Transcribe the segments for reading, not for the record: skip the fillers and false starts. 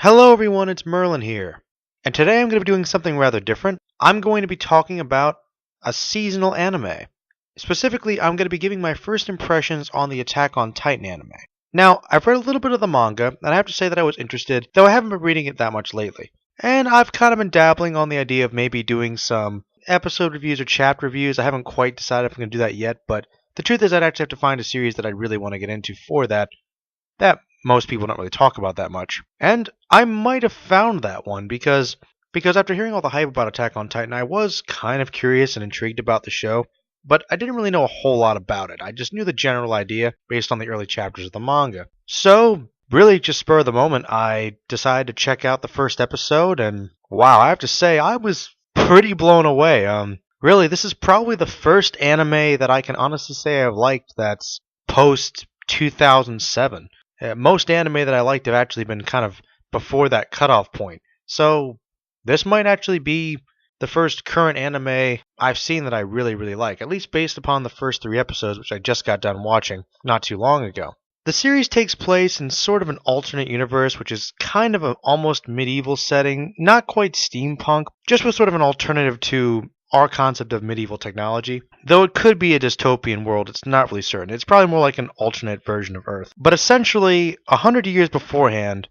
Hello everyone, it's Merlin here. And today I'm going to be doing something rather different. I'm going to be talking about a seasonal anime. Specifically, I'm going to be giving my first impressions on the Attack on Titan anime. Now, I've read a little bit of the manga, and I have to say that I was interested, though I haven't been reading it that much lately. And I've kind of been dabbling on the idea of maybe doing some episode reviews or chapter reviews. I haven't quite decided if I'm going to do that yet, but the truth is I'd actually have to find a series that I really want to get into for that most people don't really talk about that much. And I might have found that one because after hearing all the hype about Attack on Titan, I was kind of curious and intrigued about the show, but I didn't really know a whole lot about it. I just knew the general idea based on the early chapters of the manga. So, really just spur of the moment, I decided to check out the first episode, and wow, I have to say, I was pretty blown away. Really, this is probably the first anime that I can honestly say I've liked that's post 2007. Most anime that I liked have actually been kind of before that cutoff point. So this might actually be the first current anime I've seen that I really, really like, at least based upon the first 3 episodes, which I just got done watching not too long ago. The series takes place in sort of an alternate universe, which is kind of an almost medieval setting, not quite steampunk, just with sort of an alternative to our concept of medieval technology. Though it could be a dystopian world, it's not really certain. It's probably more like an alternate version of Earth. But essentially, 100 years beforehand,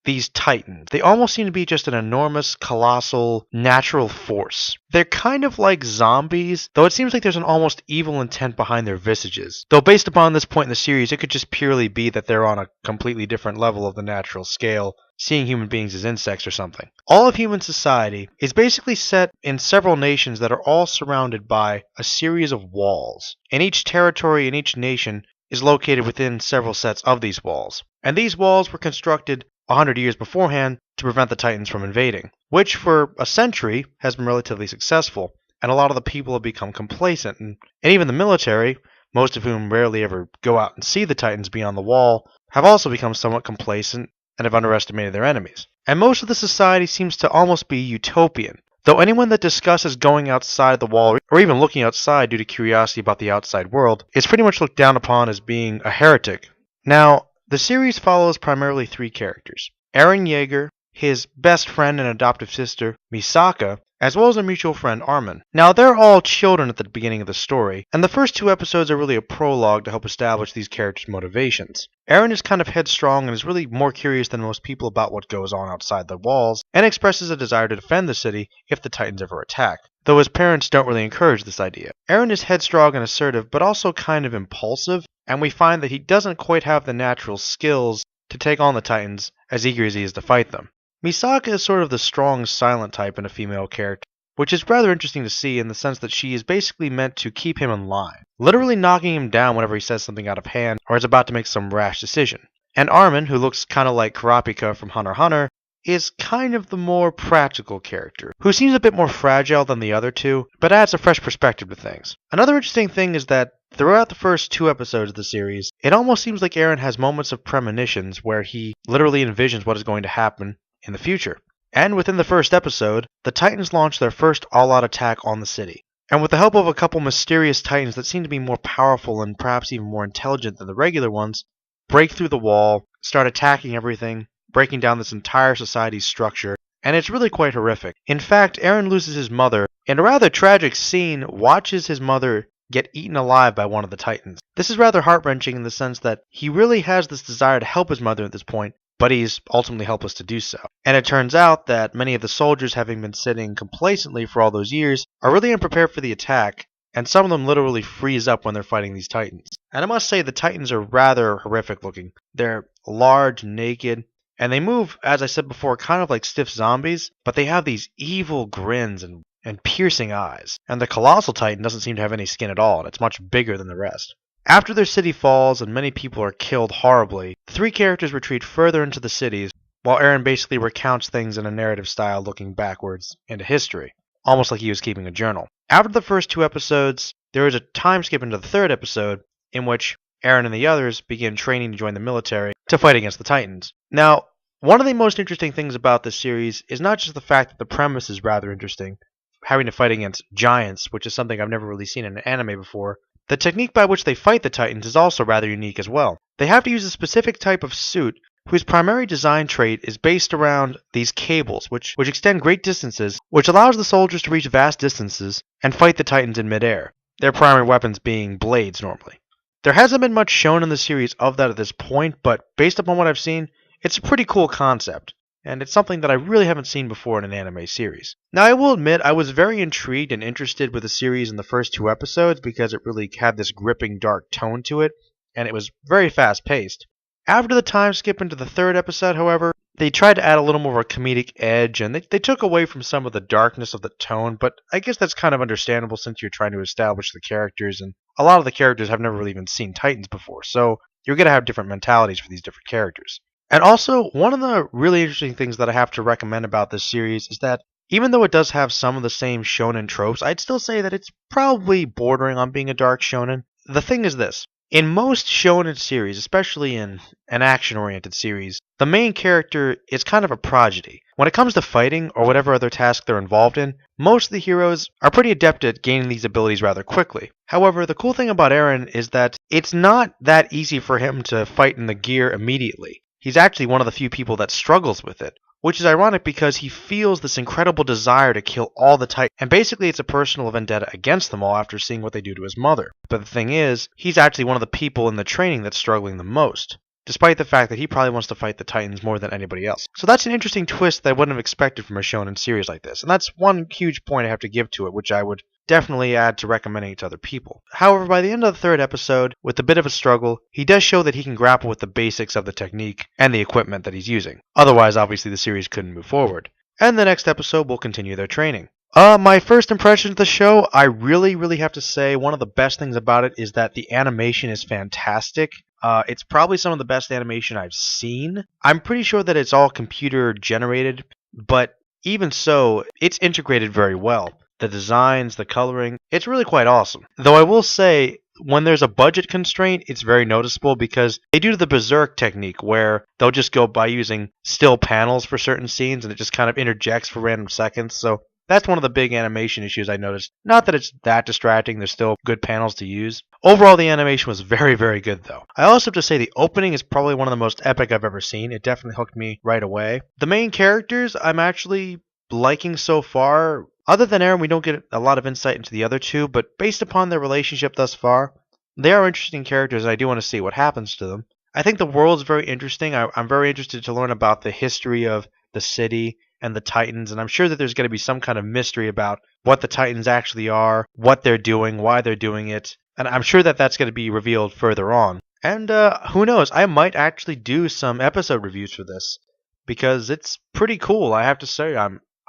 these titans, they almost seem to be just an enormous, colossal, natural force. They're kind of like zombies, though it seems like there's an almost evil intent behind their visages. Though based upon this point in the series, it could just purely be that they're on a completely different level of the natural scale, seeing human beings as insects or something. All of human society is basically set in several nations that are all surrounded by a series of walls. And each territory in each nation is located within several sets of these walls. And these walls were constructed 100 years beforehand to prevent the Titans from invading, which for a century has been relatively successful, and a lot of the people have become complacent, and even the military, most of whom rarely ever go out and see the Titans beyond the wall, have also become somewhat complacent and have underestimated their enemies. And most of the society seems to almost be utopian, though anyone that discusses going outside the wall or even looking outside due to curiosity about the outside world is pretty much looked down upon as being a heretic. Now, the series follows primarily 3 characters: Eren Jaeger, his best friend and adoptive sister, Misaka, as well as a mutual friend, Armin. Now, they're all children at the beginning of the story, and the first 2 episodes are really a prologue to help establish these characters' motivations. Eren is kind of headstrong and is really more curious than most people about what goes on outside the walls, and expresses a desire to defend the city if the Titans ever attack, though his parents don't really encourage this idea. Eren is headstrong and assertive, but also kind of impulsive, and we find that he doesn't quite have the natural skills to take on the Titans as eager as he is to fight them. Misaka is sort of the strong, silent type in a female character, which is rather interesting to see in the sense that she is basically meant to keep him in line, literally knocking him down whenever he says something out of hand or is about to make some rash decision. And Armin, who looks kind of like Kurapika from Hunter x Hunter, is kind of the more practical character, who seems a bit more fragile than the other 2, but adds a fresh perspective to things. Another interesting thing is that throughout the first 2 episodes of the series, it almost seems like Eren has moments of premonitions where he literally envisions what is going to happen in the future. And within the first episode, the Titans launch their first all-out attack on the city. And with the help of a couple mysterious Titans that seem to be more powerful and perhaps even more intelligent than the regular ones, break through the wall, start attacking everything, breaking down this entire society's structure, and it's really quite horrific. In fact, Eren loses his mother, in a rather tragic scene, watches his mother get eaten alive by one of the Titans. This is rather heart-wrenching in the sense that he really has this desire to help his mother at this point, but he's ultimately helpless to do so. And it turns out that many of the soldiers, having been sitting complacently for all those years, are really unprepared for the attack, and some of them literally freeze up when they're fighting these Titans. And I must say the Titans are rather horrific looking. They're large, naked, and they move, as I said before, kind of like stiff zombies, but they have these evil grins and piercing eyes. And the Colossal Titan doesn't seem to have any skin at all, and it's much bigger than the rest. After their city falls and many people are killed horribly, the 3 characters retreat further into the cities, while Eren basically recounts things in a narrative style looking backwards into history, almost like he was keeping a journal. After the first 2 episodes, there is a time skip into the 3rd episode, in which Eren and the others begin training to join the military to fight against the Titans. Now, one of the most interesting things about this series is not just the fact that the premise is rather interesting, having to fight against giants, which is something I've never really seen in an anime before. The technique by which they fight the Titans is also rather unique as well. They have to use a specific type of suit whose primary design trait is based around these cables, which extend great distances, which allows the soldiers to reach vast distances and fight the Titans in midair, their primary weapons being blades normally. There hasn't been much shown in the series of that at this point, but based upon what I've seen, it's a pretty cool concept, and it's something that I really haven't seen before in an anime series. Now, I will admit, I was very intrigued and interested with the series in the first 2 episodes because it really had this gripping dark tone to it, and it was very fast-paced. After the time skip into the 3rd episode, however, they tried to add a little more of a comedic edge, and they took away from some of the darkness of the tone, but I guess that's kind of understandable since you're trying to establish the characters, and a lot of the characters have never really even seen Titans before, so you're going to have different mentalities for these different characters. And also, one of the really interesting things that I have to recommend about this series is that even though it does have some of the same shonen tropes, I'd still say that it's probably bordering on being a dark shonen. The thing is this. In most shonen series, especially in an action-oriented series, the main character is kind of a prodigy. When it comes to fighting or whatever other task they're involved in, most of the heroes are pretty adept at gaining these abilities rather quickly. However, the cool thing about Eren is that it's not that easy for him to fight in the gear immediately. He's actually one of the few people that struggles with it, which is ironic because he feels this incredible desire to kill all the Titans, and basically it's a personal vendetta against them all after seeing what they do to his mother. But the thing is, he's actually one of the people in the training that's struggling the most, despite the fact that he probably wants to fight the Titans more than anybody else. So that's an interesting twist that I wouldn't have expected from a shonen series like this, and that's one huge point I have to give to it, which I would definitely add to recommending it to other people. However, by the end of the 3rd episode, with a bit of a struggle, he does show that he can grapple with the basics of the technique and the equipment that he's using. Otherwise, obviously, the series couldn't move forward. And the next episode will continue their training. My first impression of the show, I really have to say one of the best things about it is that the animation is fantastic. It's probably some of the best animation I've seen. I'm pretty sure that it's all computer generated, but even so, it's integrated very well. The designs, the coloring, it's really quite awesome. Though I will say, when there's a budget constraint, it's very noticeable because they do the berserk technique where they'll just go by using still panels for certain scenes and it just kind of interjects for random seconds. So that's one of the big animation issues I noticed. Not that it's that distracting, there's still good panels to use. Overall, the animation was very good though. I also have to say the opening is probably one of the most epic I've ever seen. It definitely hooked me right away. The main characters I'm actually liking so far. Other than Eren, we don't get a lot of insight into the other two, but based upon their relationship thus far, they are interesting characters and I do want to see what happens to them. I think the world's very interesting. I'm very interested to learn about the history of the city and the Titans, and I'm sure that there's going to be some kind of mystery about what the Titans actually are, what they're doing, why they're doing it, and I'm sure that that's going to be revealed further on. And who knows, I might actually do some episode reviews for this, because it's pretty cool, I have to say.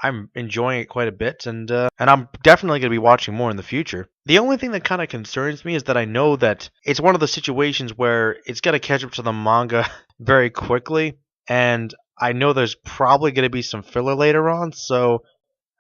I'm enjoying it quite a bit, and I'm definitely going to be watching more in the future. The only thing that kind of concerns me is that I know that it's one of the situations where it's going to catch up to the manga very quickly, and I know there's probably going to be some filler later on, so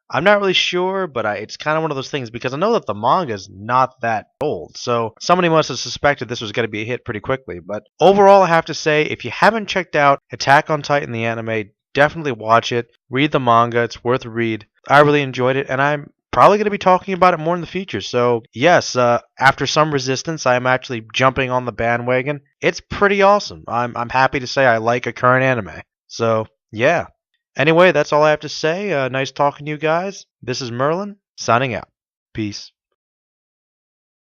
I'm not really sure, but it's kind of one of those things, because I know that the manga is not that old, so somebody must have suspected this was going to be a hit pretty quickly. But overall, I have to say, if you haven't checked out Attack on Titan the anime, definitely watch it, read the manga, it's worth a read. I really enjoyed it, and I'm probably going to be talking about it more in the future. So yes, after some resistance, I am actually jumping on the bandwagon. It's pretty awesome. I'm happy to say I like a current anime. So yeah. Anyway, that's all I have to say. Nice talking to you guys. This is Merlin, signing out. Peace.